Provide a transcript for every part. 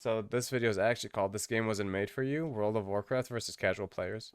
So this video is actually called "This Game Wasn't Made for You: World of Warcraft versus Casual Players."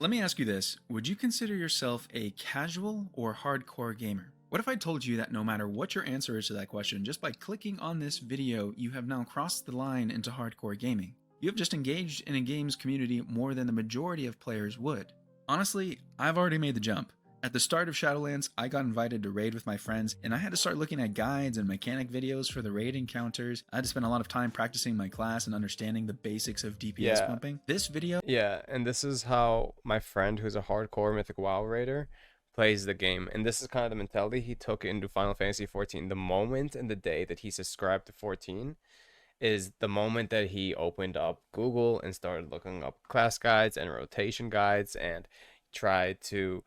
Let me ask you this, would you consider yourself a casual or hardcore gamer? What if I told you that no matter what your answer is to that question, just by clicking on this video, you have now crossed the line into hardcore gaming? You have just engaged in a games community more than the majority of players would. Honestly, I've already made the jump. At the start of Shadowlands, I got invited to raid with my friends, and I had to start looking at guides and mechanic videos for the raid encounters. I had to spend a lot of time practicing my class and understanding the basics of DPS Yeah, pumping. This video and this is how my friend, who's a hardcore Mythic WoW raider, plays the game. And this is kind of the mentality he took into Final Fantasy 14. The moment and the day that he subscribed to 14 is the moment that he opened up Google and started looking up class guides and rotation guides and tried to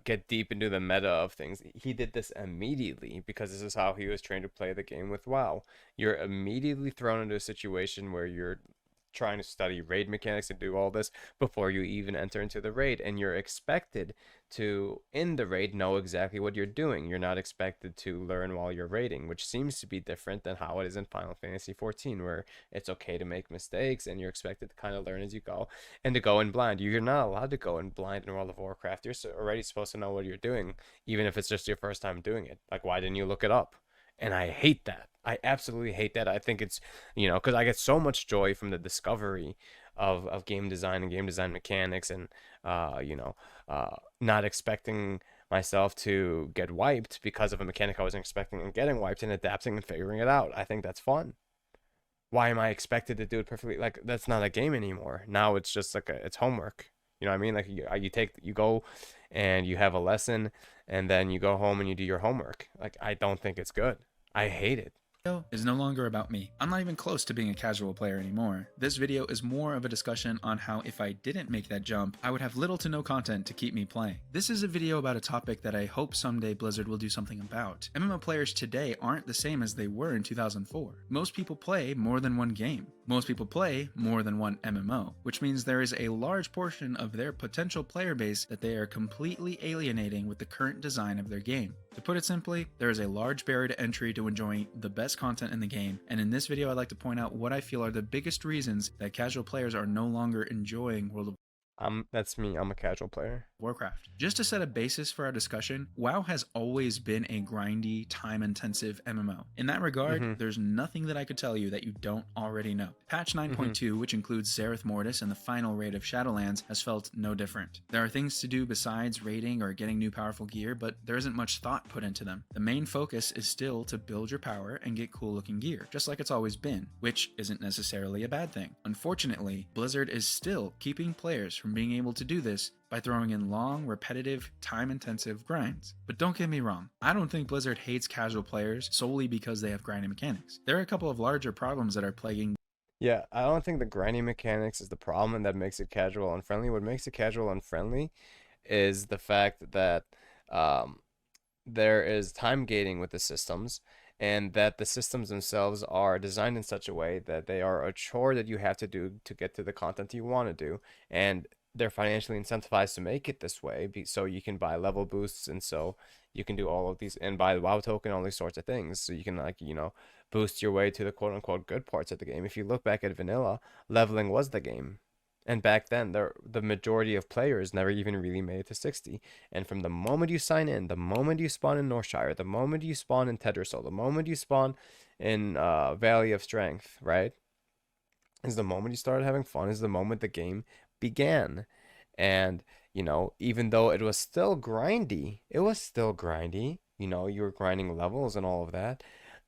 get deep into the meta of things. He did this immediately because this is how he was trained to play the game with WoW. You're immediately thrown into a situation where you're trying to study raid mechanics and do all this before you even enter into the raid, and you're expected to in the raid know exactly what you're doing. You're not expected to learn while you're raiding, which seems to be different than how it is in Final Fantasy 14, where it's okay to make mistakes and you're expected to kind of learn as you go and to go in blind. You're not allowed to go in blind in World of Warcraft. You're already supposed to know what you're doing, even if it's just your first time doing it. Like, why didn't you look it up? And I hate that. I absolutely hate that. I think it's, because I get so much joy from the discovery of game design and game design mechanics, and not expecting myself to get wiped because of a mechanic I wasn't expecting, and getting wiped and adapting and figuring it out. I think that's fun. Why am I expected to do it perfectly? Like, that's not a game anymore. Now it's just like it's homework. You know what I mean? Like, you go and you have a lesson, and then you go home and you do your homework. Like, I don't think it's good. I hate it. Is no longer about me. I'm not even close to being a casual player anymore. This video is more of a discussion on how if I didn't make that jump, I would have little to no content to keep me playing. This is a video about a topic that I hope someday Blizzard will do something about. MMO players today aren't the same as they were in 2004. Most people play more than one game. Most people play more than one MMO, which means there is a large portion of their potential player base that they are completely alienating with the current design of their game. To put it simply, there is a large barrier to entry to enjoying the best content in the game, and in this video I'd like to point out what I feel are the biggest reasons that casual players are no longer enjoying World of That's me. I'm a casual player. Warcraft. Just to set a basis for our discussion, WoW has always been a grindy, time-intensive MMO. In that regard, there's nothing that I could tell you that you don't already know. Patch 9.2, which includes Zereth Mortis and the final raid of Shadowlands, has felt no different. There are things to do besides raiding or getting new powerful gear, but there isn't much thought put into them. The main focus is still to build your power and get cool-looking gear, just like it's always been, which isn't necessarily a bad thing. Unfortunately, Blizzard is still keeping players from being able to do this by throwing in long, repetitive, time-intensive grinds. But don't get me wrong, I don't think Blizzard hates casual players solely because they have grinding mechanics. There are a couple of larger problems that are plaguing. Yeah, I don't think the grinding mechanics is the problem and that makes it casual unfriendly. What makes it casual unfriendly is the fact that there is time gating with the systems, and that the systems themselves are designed in such a way that they are a chore that you have to do to get to the content you want to do. And they're financially incentivized to make it this way, so you can buy level boosts, and so you can do all of these and buy the WoW token, all these sorts of things, so you can, like, boost your way to the quote unquote good parts of the game. If you look back at vanilla, leveling was the game. And back then, the majority of players never even really made it to 60. And from the moment you sign in, the moment you spawn in Northshire, the moment you spawn in Tedrosol, the moment you spawn in Valley of Strength, right? Is the moment you started having fun, is the moment the game began. And, even though it was still grindy, you were grinding levels and all of that.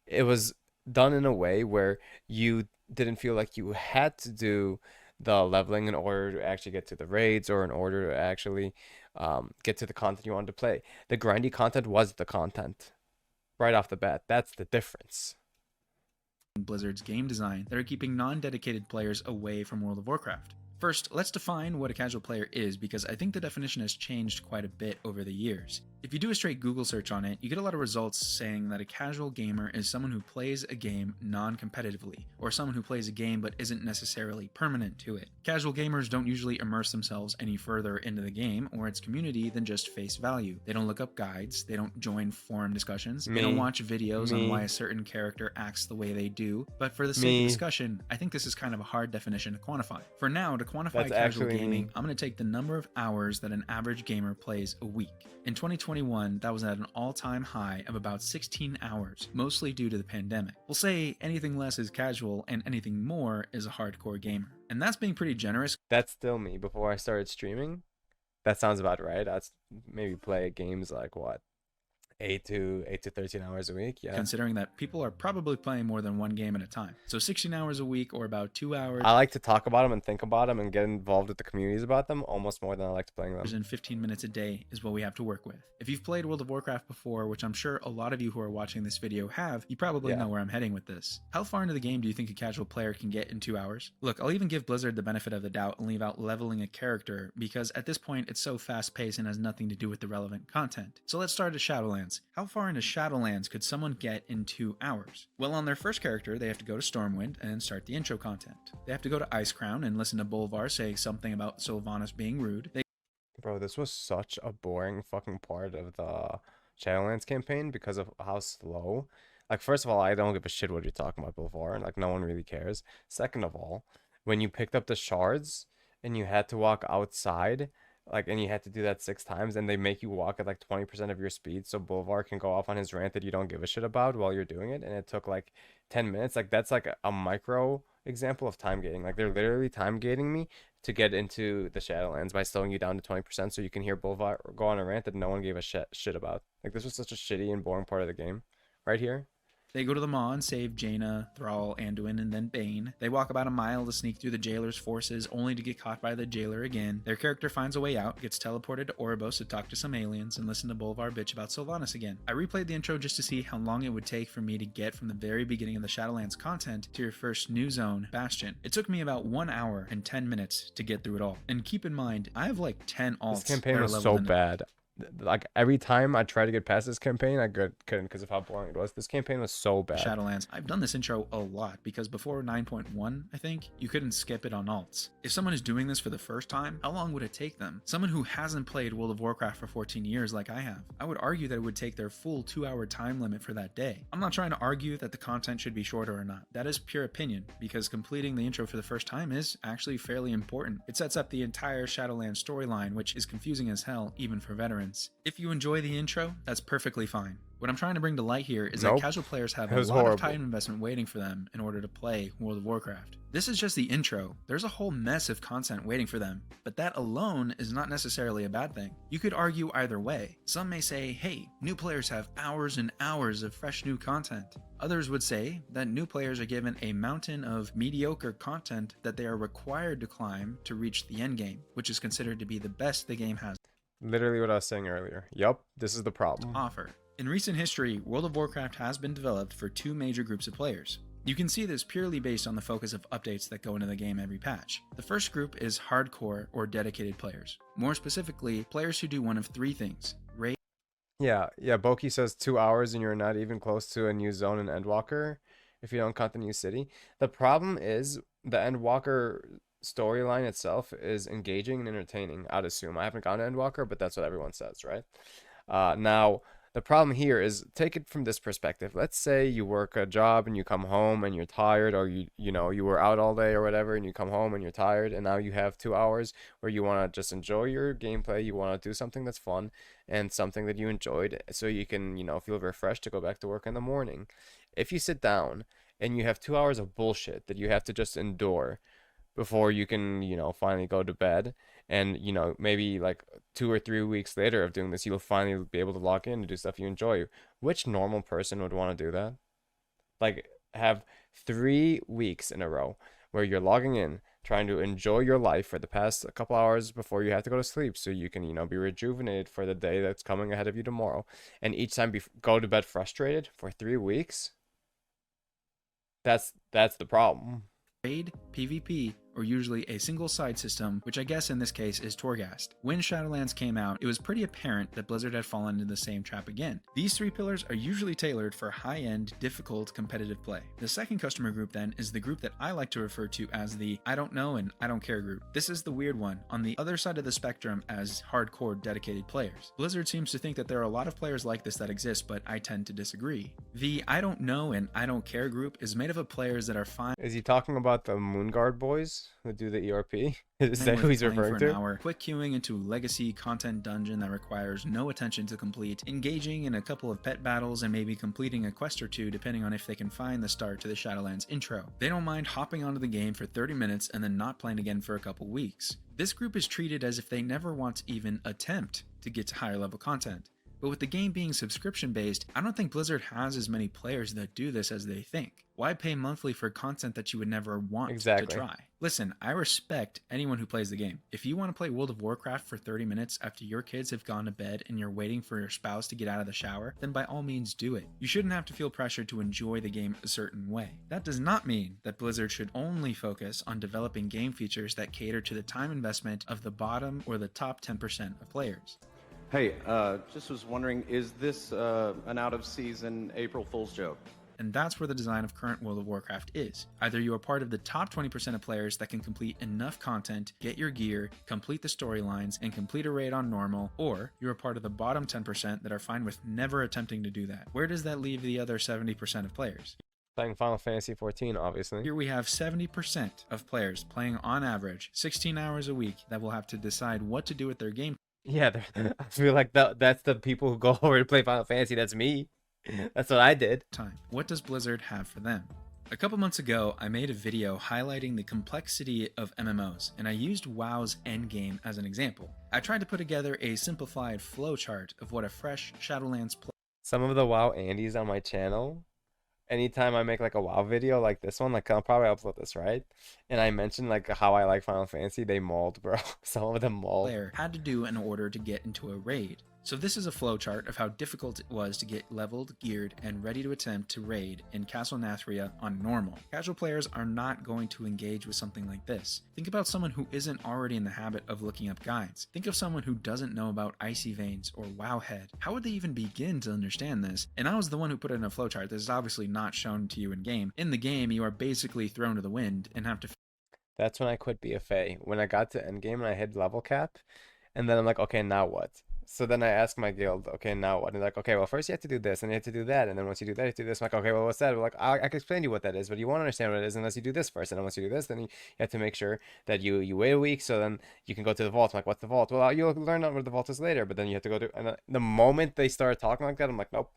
It was done in a way where you didn't feel like you had to do the leveling in order to actually get to the raids, or in order to actually get to the content you wanted to play. The grindy content was the content right off the bat. That's the difference. Blizzard's game design that are keeping non-dedicated players away from World of Warcraft. First, let's define what a casual player is, because I think the definition has changed quite a bit over the years. If you do a straight Google search on it, you get a lot of results saying that a casual gamer is someone who plays a game non-competitively, or someone who plays a game but isn't necessarily permanent to it. Casual gamers don't usually immerse themselves any further into the game or its community than just face value. They don't look up guides, they don't join forum discussions, they don't watch videos on why a certain character acts the way they do, but for the sake of discussion, I think this is kind of a hard definition to quantify. For now, to quantify casual gaming, I'm going to take the number of hours that an average gamer plays a week. In 2021, that was at an all-time high of about 16 hours, mostly due to the pandemic. We'll say anything less is casual and anything more is a hardcore gamer. And that's being pretty generous. That's still me before I started streaming. That sounds about right. I'd maybe play games like what? 8 to 13 hours a week, yeah. Considering that people are probably playing more than one game at a time. So 16 hours a week or about 2 hours. I like to talk about them and think about them and get involved with the communities about them almost more than I like to playing them. And 15 minutes a day is what we have to work with. If you've played World of Warcraft before, which I'm sure a lot of you who are watching this video have, you probably know where I'm heading with this. How far into the game do you think a casual player can get in 2 hours? Look, I'll even give Blizzard the benefit of the doubt and leave out leveling a character because at this point it's so fast paced and has nothing to do with the relevant content. So let's start at Shadowlands. How far into Shadowlands could someone get in 2 hours? Well, on their first character, they have to go to Stormwind and start the intro content. They have to go to Icecrown and listen to Bolvar say something about Sylvanas being rude. Bro, this was such a boring fucking part of the Shadowlands campaign because of how slow. Like, first of all, I don't give a shit what you're talking about, Bolvar. Like, no one really cares. Second of all, when you picked up the shards and you had to walk outside, like, and you had to do that 6 times, and they make you walk at like 20% of your speed, so Bolvar can go off on his rant that you don't give a shit about while you're doing it, and it took like 10 minutes. Like, that's like a micro example of time gating. Like, they're literally time gating me to get into the Shadowlands by slowing you down to 20% so you can hear Bolvar go on a rant that no one gave a shit about. Like, this was such a shitty and boring part of the game right here. They go to the Maw and save Jaina, Thrall, Anduin, and then Bane. They walk about a mile to sneak through the jailer's forces, only to get caught by the jailer again. Their character finds a way out, gets teleported to Oribos to talk to some aliens, and listen to Bolvar bitch about Sylvanas again. I replayed the intro just to see how long it would take for me to get from the very beginning of the Shadowlands content to your first new zone, Bastion. It took me about 1 hour and 10 minutes to get through it all. And keep in mind, I have like 10 alts. This campaign was so bad. Like, every time I tried to get past this campaign, I couldn't because of how boring it was. This campaign was so bad. Shadowlands. I've done this intro a lot because before 9.1, I think, you couldn't skip it on alts. If someone is doing this for the first time, how long would it take them? Someone who hasn't played World of Warcraft for 14 years like I have, I would argue that it would take their full 2-hour time limit for that day. I'm not trying to argue that the content should be shorter or not. That is pure opinion, because completing the intro for the first time is actually fairly important. It sets up the entire Shadowlands storyline, which is confusing as hell, even for veterans. If you enjoy the intro, that's perfectly fine. What I'm trying to bring to light here is that casual players have a lot of time investment waiting for them in order to play World of Warcraft. This is just the intro. There's a whole mess of content waiting for them, but that alone is not necessarily a bad thing. You could argue either way. Some may say, hey, new players have hours and hours of fresh new content. Others would say that new players are given a mountain of mediocre content that they are required to climb to reach the endgame, which is considered to be the best the game has. Literally what I was saying earlier. Yup, this is the problem. Offer. In recent history, World of Warcraft has been developed for 2 major groups of players. You can see this purely based on the focus of updates that go into the game every patch. The first group is hardcore or dedicated players. More specifically, players who do one of 3 things. Raid. Yeah, Boki says 2 hours and you're not even close to a new zone in Endwalker if you don't count the new city. The problem is the Endwalker storyline itself is engaging and entertaining, I'd assume. I haven't gone to Endwalker, but that's what everyone says, right? Now, the problem here is, take it from this perspective. Let's say you work a job and you come home and you're tired, or you were out all day or whatever, and you come home and you're tired, and now you have 2 hours where you want to just enjoy your gameplay. You want to do something that's fun and something that you enjoyed, so you can, feel refreshed to go back to work in the morning. If you sit down and you have 2 hours of bullshit that you have to just endure before you can, finally go to bed. And, maybe like 2 or 3 weeks later of doing this, you'll finally be able to log in and do stuff you enjoy. Which normal person would want to do that? Like, have 3 weeks in a row where you're logging in, trying to enjoy your life for the past couple hours before you have to go to sleep so you can, be rejuvenated for the day that's coming ahead of you tomorrow. And each time go to bed frustrated for 3 weeks? That's the problem. Raid, PvP, or usually a single side system, which I guess in this case is Torghast. When Shadowlands came out, it was pretty apparent that Blizzard had fallen into the same trap again. These 3 pillars are usually tailored for high-end, difficult, competitive play. The second customer group then is the group that I like to refer to as the I don't know and I don't care group. This is the weird one, on the other side of the spectrum as hardcore dedicated players. Blizzard seems to think that there are a lot of players like this that exist, but I tend to disagree. The I don't know and I don't care group is made up of players that are fine. Is he talking about the Moonguard boys who do the ERP? Is that who he's referring to? Hour, quick queuing into legacy content dungeon that requires no attention to complete, engaging in a couple of pet battles, and maybe completing a quest or two depending on if they can find the start to the Shadowlands intro. They don't mind hopping onto the game for 30 minutes and then not playing again for a couple weeks. This group is treated as if they never want to even attempt to get to higher level content. But with the game being subscription based, I don't think Blizzard has as many players that do this as they think. Why pay monthly for content that you would never want to try? Listen, I respect anyone who plays the game. If you want to play World of Warcraft for 30 minutes after your kids have gone to bed and you're waiting for your spouse to get out of the shower, then by all means do it. You shouldn't have to feel pressured to enjoy the game a certain way. That does not mean that Blizzard should only focus on developing game features that cater to the time investment of the bottom or the top 10% of players. Hey, just was wondering, is this an out-of-season April Fool's joke? And that's where the design of current World of Warcraft is. Either you are part of the top 20% of players that can complete enough content, get your gear, complete the storylines, and complete a raid on normal, or you are part of the bottom 10% that are fine with never attempting to do that. Where does that leave the other 70% of players? Playing Final Fantasy 14, obviously. Here we have 70% of players playing on average 16 hours a week that will have to decide what to do with their game. Yeah, I feel like that's the people who go over to play Final Fantasy. That's me. That's what I did. Time. What does Blizzard have for them? A couple months ago, I made a video highlighting the complexity of MMOs, and I used WoW's endgame as an example. I tried to put together a simplified flowchart of what a fresh Shadowlands play. Some of the WoW Andes on my channel, anytime I make like a WoW video like this one, like I'll probably upload this, right? And I mentioned like how I like Final Fantasy, they mauled, bro. Some of them mauled. Player had to do in order to get into a raid. So this is a flowchart of how difficult it was to get leveled, geared, and ready to attempt to raid in Castle Nathria on normal. Casual players are not going to engage with something like this. Think about someone who isn't already in the habit of looking up guides. Think of someone who doesn't know about Icy Veins or Wowhead. How would they even begin to understand this? And I was the one who put it in a flowchart. This is obviously not shown to you in game. In the game, you are basically thrown to the wind and have to... That's when I quit BFA. When I got to endgame and I hit level cap, and then I'm like, okay, now what? So then I asked my guild, okay, now what? And they're like, okay, well, first you have to do this, and you have to do that, and then once you do that, you have to do this. I'm like, okay, well, what's that? We're like, I can explain to you what that is, but you won't understand what it is unless you do this first. And then once you do this, then you have to make sure that you wait a week, so then you can go to the vault. I'm like, what's the vault? Well, you'll learn what the vault is later, but then you have to go to... And the moment they started talking like that, I'm like, nope.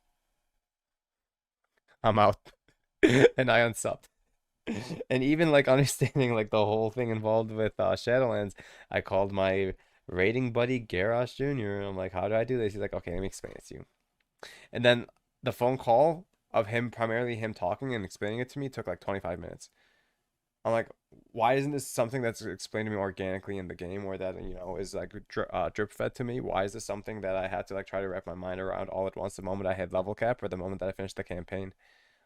I'm out. And I unsubbed. And even like understanding like the whole thing involved with Shadowlands, I called my raiding buddy Garrosh Jr. I'm like, how do I do this? He's like, okay, let me explain it to you. And then the phone call of him, primarily him talking and explaining it to me, took like 25 minutes. I'm like, why isn't this something that's explained to me organically in the game, or that, you know, is like drip fed to me? Why is this something that I had to like try to wrap my mind around all at once the moment I hit level cap or the moment that I finished the campaign?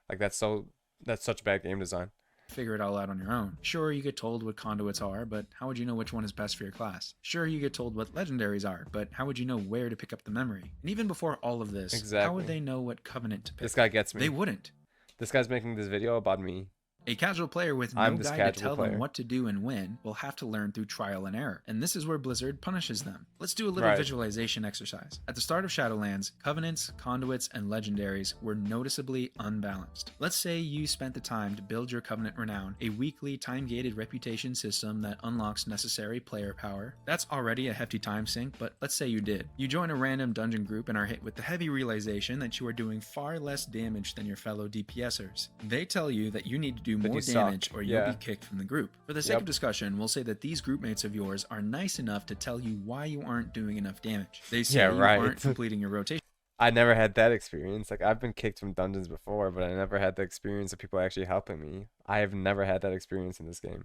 Like that's such bad game design. Figure it all out on your own. Sure, you get told what conduits are, but how would you know which one is best for your class? Sure, you get told what legendaries are, but how would you know where to pick up the memory? And even before all of this, how would they know what covenant to pick? This guy gets me. They wouldn't. This guy's making this video about me. A casual player with no guide to tell them what to do and when will have to learn through trial and error, and this is where Blizzard punishes them. Let's do a little visualization exercise. At the start of Shadowlands, covenants, conduits, and legendaries were noticeably unbalanced. Let's say you spent the time to build your covenant renown, a weekly time-gated reputation system that unlocks necessary player power. That's already a hefty time sink, but let's say you did. You join a random dungeon group and are hit with the heavy realization that you are doing far less damage than your fellow DPSers. They tell you that you need to do more damage or you'll be kicked from the group. For the sake of discussion, we'll say that these groupmates of yours are nice enough to tell you why you aren't doing enough damage. They say you aren't completing your rotation. I never had that experience. Like, I've been kicked from dungeons before, but I never had the experience of people actually helping me. I have never had that experience in this game.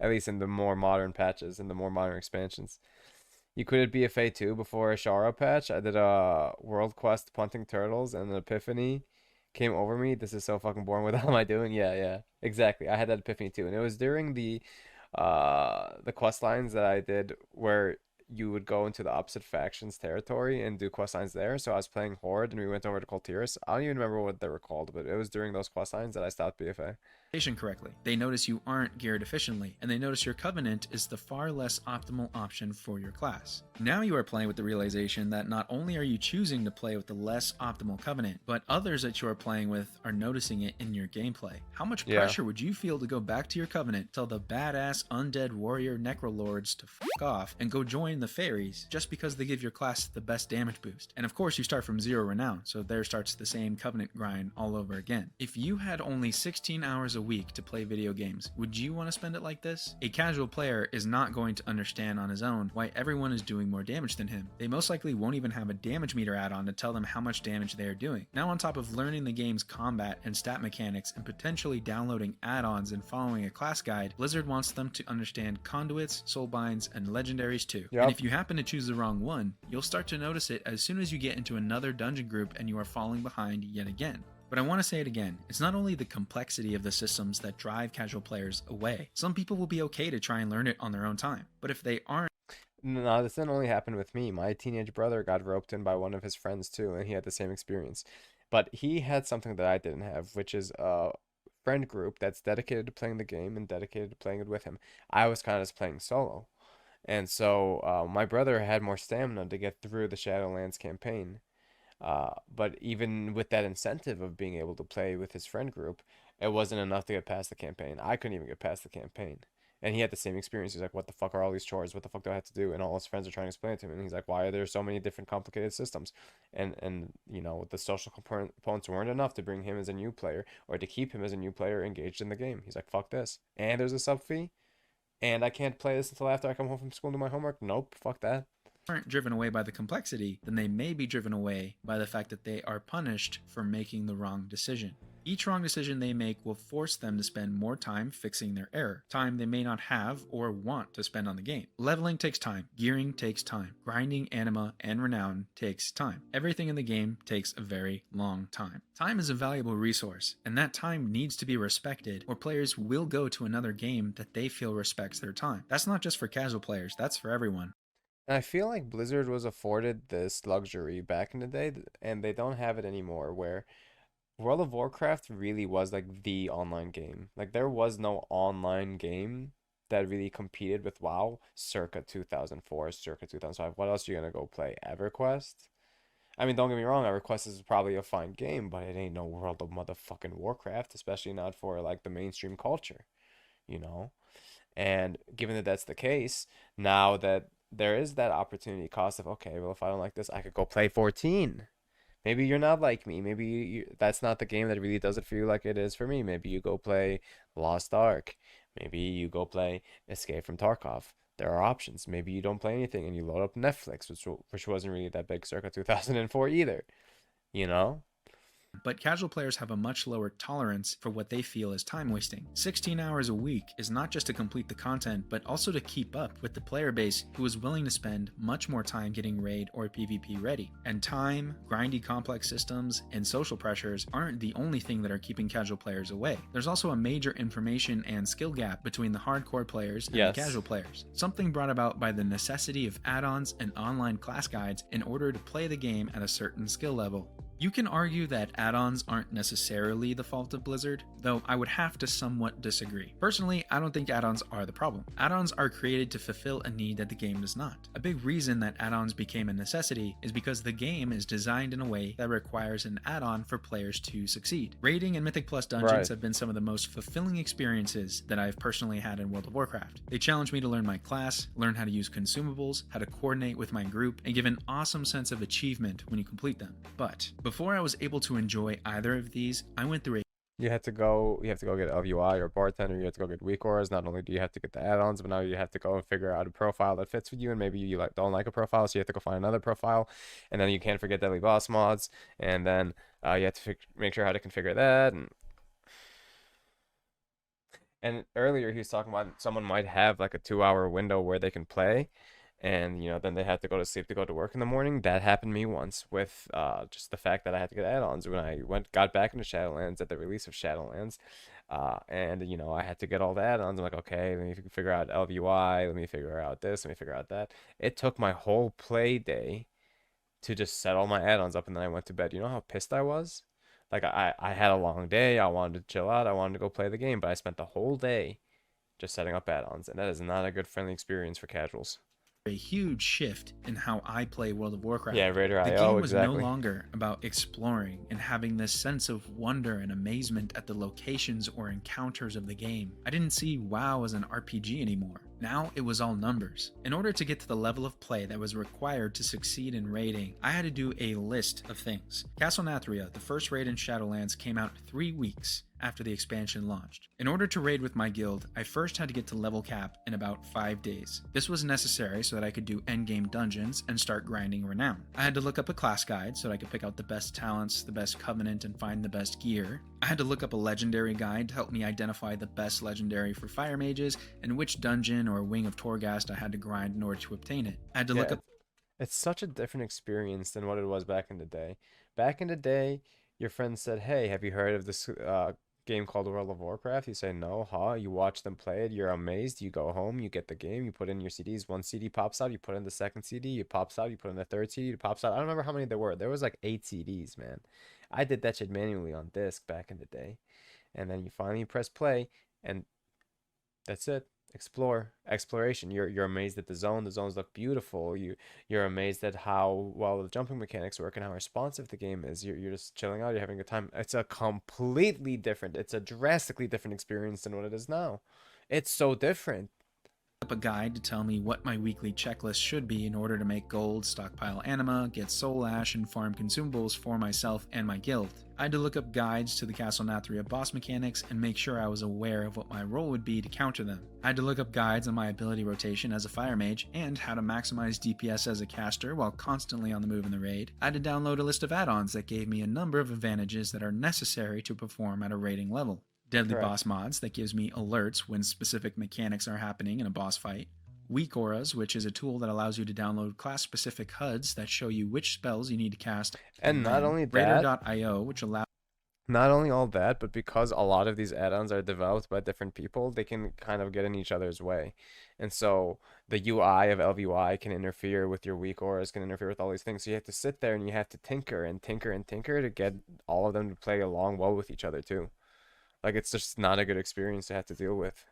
At least in the more modern patches, in the more modern expansions. You could be a BFA 2 before a Shara patch. I did a World Quest punting turtles and an epiphany came over me. This is so fucking boring. What the hell am I doing? Yeah, exactly. I had that epiphany too, and it was during the the quest lines that I did where you would go into the opposite faction's territory and do quest lines there. So I was playing Horde and we went over to Kultiris. I don't even remember what they were called, but it was during those quest lines that I stopped BFA. Correctly. They notice you aren't geared efficiently, and they notice your Covenant is the far less optimal option for your class. Now you are playing with the realization that not only are you choosing to play with the less optimal Covenant, but others that you are playing with are noticing it in your gameplay. How much Yeah. pressure would you feel to go back to your Covenant, tell the badass undead warrior necrolords to fuck off, and go join the fairies just because they give your class the best damage boost? And of course you start from 0 renown, so there starts the same Covenant grind all over again. If you had only 16 hours a week to play video games, would you want to spend it like this? A casual player is not going to understand on his own why everyone is doing more damage than him. They most likely won't even have a damage meter add-on to tell them how much damage they are doing. Now on top of learning the game's combat and stat mechanics and potentially downloading add-ons and following a class guide, Blizzard wants them to understand conduits, soulbinds, and legendaries too. Yep. And if you happen to choose the wrong one, you'll start to notice it as soon as you get into another dungeon group and you are falling behind yet again. But I want to say it again, it's not only the complexity of the systems that drive casual players away. Some people will be okay to try and learn it on their own time, but if they aren't, No, this didn't only happen with me. My teenage brother got roped in by one of his friends too, and he had the same experience. But he had something that I didn't have, which is a friend group that's dedicated to playing the game and dedicated to playing it with him. I was kind of just playing solo. And so my brother had more stamina to get through the Shadowlands campaign. But even with that incentive of being able to play with his friend group, it wasn't enough to get past the campaign. I couldn't even get past the campaign. And he had the same experience. He's like, what the fuck are all these chores? What the fuck do I have to do? And all his friends are trying to explain it to him. And he's like, why are there so many different complicated systems? And you know, the social components weren't enough to bring him as a new player or to keep him as a new player engaged in the game. He's like, fuck this. And there's a sub fee. And I can't play this until after I come home from school and do my homework. Nope, fuck that. aren't driven away by the complexity, then they may be driven away by the fact that they are punished for making the wrong decision. Each wrong decision they make will force them to spend more time fixing their error, time they may not have or want to spend on the game. Leveling takes time, gearing takes time, grinding anima and renown takes time. Everything in the game takes a very long time. Time is a valuable resource, and that time needs to be respected, or players will go to another game that they feel respects their time. That's not just for casual players, that's for everyone. And I feel like Blizzard was afforded this luxury back in the day, and they don't have it anymore, where World of Warcraft really was like the online game. Like there was no online game that really competed with WoW circa 2004, circa 2005. What else are you gonna go play? EverQuest? I mean, don't get me wrong, EverQuest is probably a fine game, but it ain't no World of motherfucking Warcraft, especially not for like the mainstream culture, you know? And given that that's the case, now that there is that opportunity cost of, okay, well, if I don't like this, I could go play 14. Maybe you're not like me. Maybe that's not the game that really does it for you like it is for me. Maybe you go play Lost Ark. Maybe you go play Escape from Tarkov. There are options. Maybe you don't play anything and you load up Netflix, which wasn't really that big circa 2004 either. You know? But casual players have a much lower tolerance for what they feel is time wasting. 16 hours a week is not just to complete the content, but also to keep up with the player base who is willing to spend much more time getting raid or PvP ready. And time, grindy complex systems, and social pressures aren't the only thing that are keeping casual players away. There's also a major information and skill gap between the hardcore players and Yes. the casual players. Something brought about by the necessity of add-ons and online class guides in order to play the game at a certain skill level. You can argue that add-ons aren't necessarily the fault of Blizzard, though I would have to somewhat disagree. Personally, I don't think add-ons are the problem. Add-ons are created to fulfill a need that the game does not. A big reason that add-ons became a necessity is because the game is designed in a way that requires an add-on for players to succeed. Raiding and Mythic Plus dungeons Right. have been some of the most fulfilling experiences that I've personally had in World of Warcraft. They challenge me to learn my class, learn how to use consumables, how to coordinate with my group, and give an awesome sense of achievement when you complete them. But before I was able to enjoy either of these, I went through a You have to go get LUI or bartender. You have to go get weak auras. Not only do you have to get the add-ons, but now you have to go and figure out a profile that fits with you. And maybe you like don't like a profile, so you have to go find another profile. And then you can't forget deadly boss mods. And then you have to make sure how to configure that. And earlier he was talking about someone might have like a 2 hour window where they can play, and you know then they have to go to sleep to go to work in the morning. That happened to me once with just the fact that I had to get add-ons when I got back into Shadowlands at the release of Shadowlands. And you know, I had to get all the add-ons. I'm like, okay, let me figure out LVY, let me figure out this, let me figure out that. It took my whole play day to just set all my add-ons up, and then I went to bed. You know how pissed I was? Like I had a long day. I wanted to chill out. I wanted to go play the game, but I spent the whole day just setting up add-ons, and that is not a good friendly experience for casuals. A huge shift in how I play World of Warcraft. Yeah, Raider The IO, game was no exactly. longer about exploring and having this sense of wonder and amazement at the locations or encounters of the game. I didn't see WoW as an RPG anymore. Now it was all numbers. In order to get to the level of play that was required to succeed in raiding, I had to do a list of things. Castle Nathria, the first raid in Shadowlands, came out 3 weeks after the expansion launched. In order to raid with my guild, I first had to get to level cap in about 5 days. This was necessary so that I could do endgame dungeons and start grinding renown. I had to look up a class guide so that I could pick out the best talents, the best covenant, and find the best gear. I had to look up a legendary guide to help me identify the best legendary for fire mages and which dungeon or wing of Torghast I had to grind in order to obtain it. I had to Yeah, look up it's such a different experience than what it was back in the day. Back in the day, your friend said, "Hey, have you heard of this game called World of Warcraft?" You say, "No, huh?" You watch them play it, you're amazed. You go home, you get the game, you put in your CDs. One CD pops out, you put in the second CD, it pops out, you put in the third CD, it pops out. I don't remember how many there were. There was like 8 CDs, man. I did that shit manually on disc back in the day. And then you finally press play, and that's it. Explore, exploration. You're amazed at the zone. The zones look beautiful. You're amazed at how well the jumping mechanics work and how responsive the game is. You're just chilling out. You're having a good time. It's a completely different. It's a drastically different experience than what it is now. It's so different. a guide to tell me what my weekly checklist should be in order to make gold, stockpile anima, get soul ash, and farm consumables for myself and my guild. I had to look up guides to the Castle Nathria boss mechanics and make sure I was aware of what my role would be to counter them. I had to look up guides on my ability rotation as a fire mage and how to maximize DPS as a caster while constantly on the move in the raid. I had to download a list of add-ons that gave me a number of advantages that are necessary to perform at a raiding level. Deadly Correct. boss mods that gives me alerts when specific mechanics are happening in a boss fight. Weak auras, which is a tool that allows you to download class-specific HUDs that show you which spells you need to cast. And not only that, Raider.io, which allows not only all that, but because a lot of these add-ons are developed by different people, they can kind of get in each other's way. And so the UI of LVY can interfere with your weak auras, can interfere with all these things. So you have to sit there and you have to tinker and tinker and tinker to get all of them to play along well with each other too. Like, it's just not a good experience to have to deal with.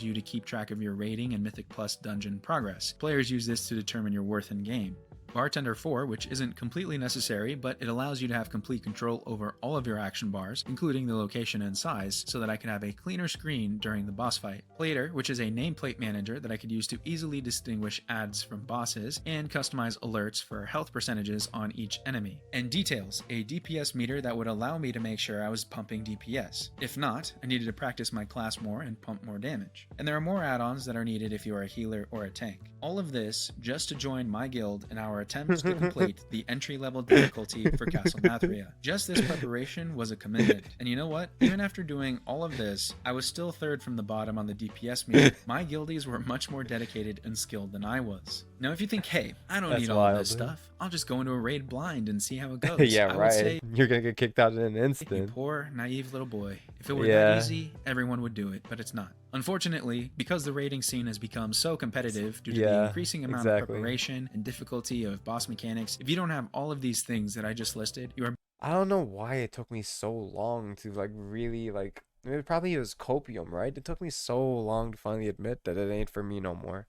you to keep track of your rating and Mythic Plus dungeon progress. Players use this to determine your worth in game. Bartender 4, which isn't completely necessary, but it allows you to have complete control over all of your action bars, including the location and size, so that I can have a cleaner screen during the boss fight. Plater, which is a nameplate manager that I could use to easily distinguish adds from bosses, and customize alerts for health percentages on each enemy. And Details, a DPS meter that would allow me to make sure I was pumping DPS. If not, I needed to practice my class more and pump more damage. And there are more add-ons that are needed if you are a healer or a tank. All of this just to join my guild in our attempts to complete the entry-level difficulty for Castle Nathria. Just this preparation was a commitment. And you know what? Even after doing all of this, I was still third from the bottom on the DPS meter. My guildies were much more dedicated and skilled than I was. Now if you think, hey, I don't That's need all of this wild, dude. stuff, I'll just go into a raid blind and see how it goes. Yeah, I would right. say, You're gonna get kicked out in an you instant. poor, naive little boy. If it were Yeah. that easy, everyone would do it, but it's not. Unfortunately, because the raiding scene has become so competitive due to the Yeah, increasing amount exactly. of preparation and difficulty of boss mechanics, if you don't have all of these things that I just listed, you are I don't know why it took me so long to like really like it probably was copium, right? It took me so long to finally admit that it ain't for me no more.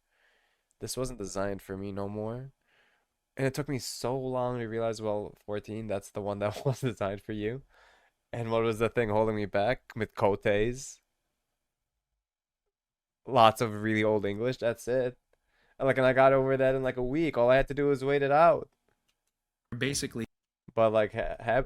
This wasn't designed for me no more. And it took me so long to realize, well, 14, that's the one that was designed for you. And what was the thing holding me back? Mitkotes. Lots of really old English, that's it. And I got over that in like a week. All I had to do was wait it out. basically But like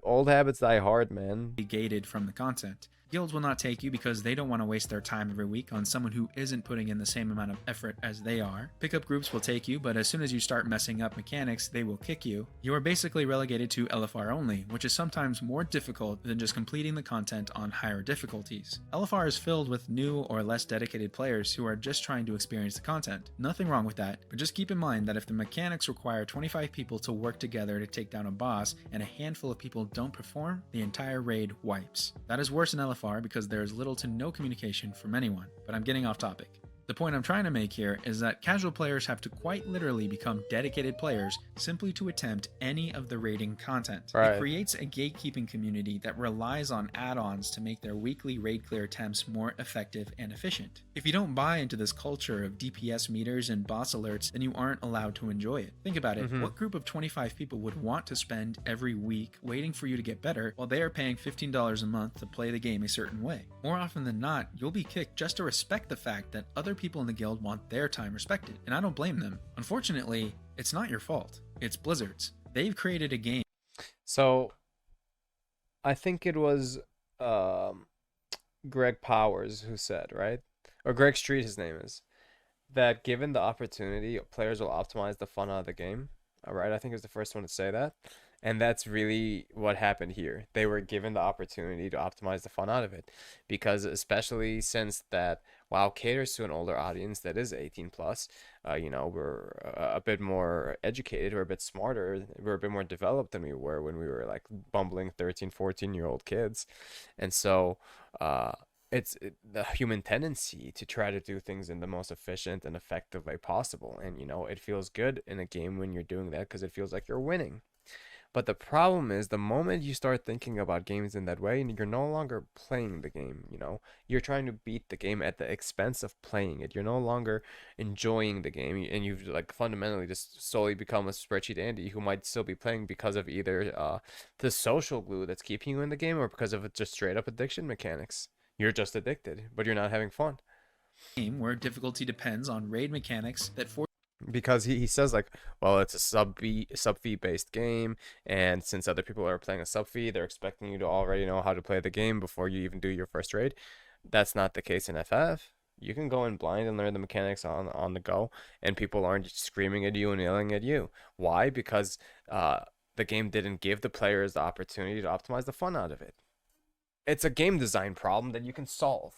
old habits die hard, man. gated from the content. Guilds will not take you because they don't want to waste their time every week on someone who isn't putting in the same amount of effort as they are. Pickup groups will take you, but as soon as you start messing up mechanics, they will kick you. You are basically relegated to LFR only, which is sometimes more difficult than just completing the content on higher difficulties. LFR is filled with new or less dedicated players who are just trying to experience the content. Nothing wrong with that, but just keep in mind that if the mechanics require 25 people to work together to take down a boss, and and a handful of people don't perform, the entire raid wipes. That is worse in LFR because there is little to no communication from anyone, but I'm getting off topic. The point I'm trying to make here is that casual players have to quite literally become dedicated players simply to attempt any of the raiding content. Right. It creates a gatekeeping community that relies on add-ons to make their weekly raid clear attempts more effective and efficient. If you don't buy into this culture of DPS meters and boss alerts, then you aren't allowed to enjoy it. Think about it. What group of 25 people would want to spend every week waiting for you to get better while they are paying $15 a month to play the game a certain way? More often than not, you'll be kicked just to respect the fact that other people in the guild want their time respected, and I don't blame them. Unfortunately, it's not your fault. It's Blizzard's. They've created a game. So, I think it was Greg Powers who said, right? Or Greg Street, his name is, that given the opportunity, players will optimize the fun out of the game. All right, I think he was the first one to say that. And that's really what happened here. They were given the opportunity to optimize the fun out of it. Because especially since that WoW caters to an older audience that is 18 plus, we're a bit more educated, we're a bit smarter, we're a bit more developed than we were when we were like bumbling 13, 14-year-old kids. And so it's the human tendency to try to do things in the most efficient and effective way possible. And, it feels good in a game when you're doing that because it feels like you're winning. But the problem is the moment you start thinking about games in that way, you're no longer playing the game, You're trying to beat the game at the expense of playing it. You're no longer enjoying the game, and you've like fundamentally just solely become a spreadsheet Andy who might still be playing because of either the social glue that's keeping you in the game or because of just straight up addiction mechanics. You're just addicted, but you're not having fun. Game where difficulty depends on raid mechanics that force Because he says like, well, it's a sub fee based game, and since other people are playing a sub fee, they're expecting you to already know how to play the game before you even do your first raid. That's not the case in FF. You can go in blind and learn the mechanics on the go, and people aren't screaming at you and yelling at you. Why? Because the game didn't give the players the opportunity to optimize the fun out of it. It's a game design problem that you can solve.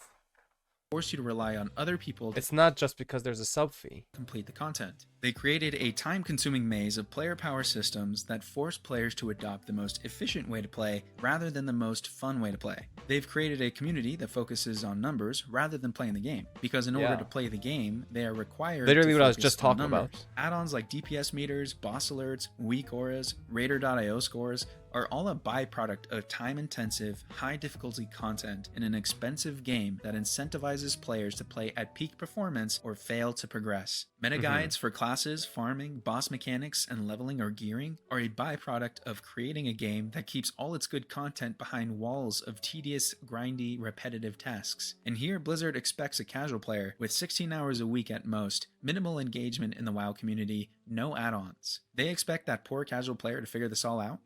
Force you to rely on other people to It's not just because there's a sub fee. complete the content. They created a time-consuming maze of player power systems that force players to adopt the most efficient way to play rather than the most fun way to play. They've created a community that focuses on numbers rather than playing the game, because in order to play the game, they are required Literally to what I was focus just on talking about. numbers. Add-ons like DPS meters, boss alerts, weak auras, Raider.io scores are all a byproduct of time-intensive, high-difficulty content in an expensive game that incentivizes players to play at peak performance or fail to progress. Meta guides for classes, farming, boss mechanics, and leveling or gearing are a byproduct of creating a game that keeps all its good content behind walls of tedious, grindy, repetitive tasks. And here Blizzard expects a casual player with 16 hours a week at most, minimal engagement in the WoW community, no add-ons. They expect that poor casual player to figure this all out?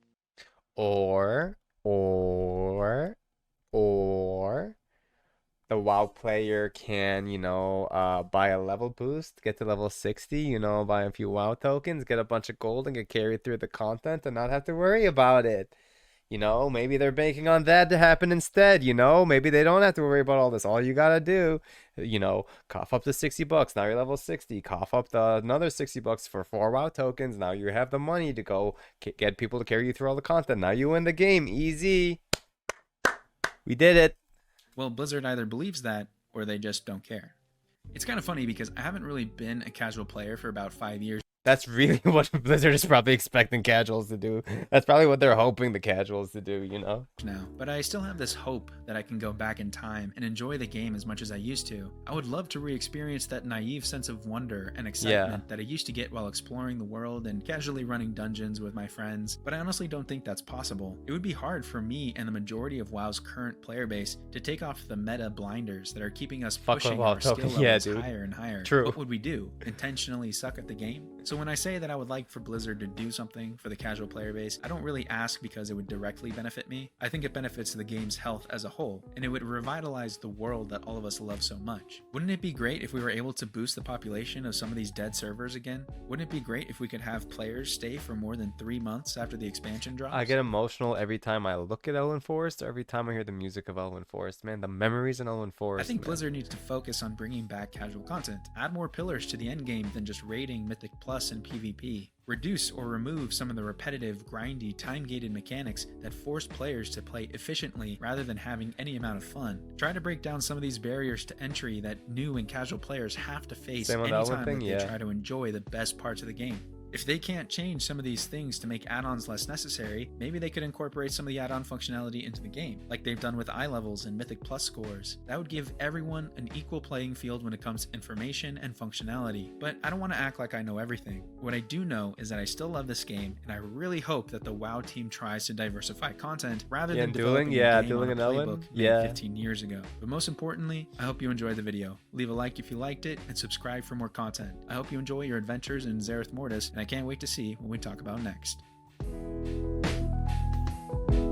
Or the WoW player can, buy a level boost, get to level 60, buy a few WoW tokens, get a bunch of gold, and get carried through the content and not have to worry about it. Maybe they're banking on that to happen instead, maybe they don't have to worry about all this. All you gotta do, cough up to $60. Now you're level 60. Cough up another $60 for 4 WoW tokens. Now you have the money to go get people to carry you through all the content. Now you win the game. Easy. We did it. Well, Blizzard either believes that or they just don't care. It's kind of funny because I haven't really been a casual player for about 5 years. That's really what Blizzard is probably expecting casuals to do. That's probably what they're hoping the casuals to do, Now, but I still have this hope that I can go back in time and enjoy the game as much as I used to. I would love to re-experience that naive sense of wonder and excitement that I used to get while exploring the world and casually running dungeons with my friends, but I honestly don't think that's possible. It would be hard for me and the majority of WoW's current player base to take off the meta blinders that are keeping us pushing our skill levels higher and higher. True. What would we do? Intentionally suck at the game? So when I say that I would like for Blizzard to do something for the casual player base, I don't really ask because it would directly benefit me. I think it benefits the game's health as a whole, and it would revitalize the world that all of us love so much. Wouldn't it be great if we were able to boost the population of some of these dead servers again? Wouldn't it be great if we could have players stay for more than 3 months after the expansion drops? I get emotional every time I look at Elven Forest, or every time I hear the music of Elven Forest. Man, the memories in Elven Forest. I think Blizzard needs to focus on bringing back casual content. Add more pillars to the endgame than just raiding Mythic Plus plus in PvP. Reduce or remove some of the repetitive, grindy, time-gated mechanics that force players to play efficiently rather than having any amount of fun. Try to break down some of these barriers to entry that new and casual players have to face anytime that they try to enjoy the best parts of the game. If they can't change some of these things to make add-ons less necessary, maybe they could incorporate some of the add-on functionality into the game, like they've done with eye levels and Mythic Plus scores. That would give everyone an equal playing field when it comes to information and functionality. But I don't want to act like I know everything. What I do know is that I still love this game, and I really hope that the WoW team tries to diversify content rather than developing a game on a playbook made 15 years ago. But most importantly, I hope you enjoyed the video. Leave a like if you liked it, and subscribe for more content. I hope you enjoy your adventures in Zereth Mortis, and I can't wait to see what we talk about next.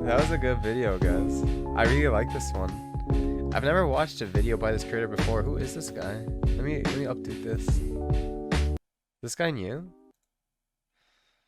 That was a good video, guys. I really like this one. I've never watched a video by this creator before. Who is this guy? Let me update this. This guy new?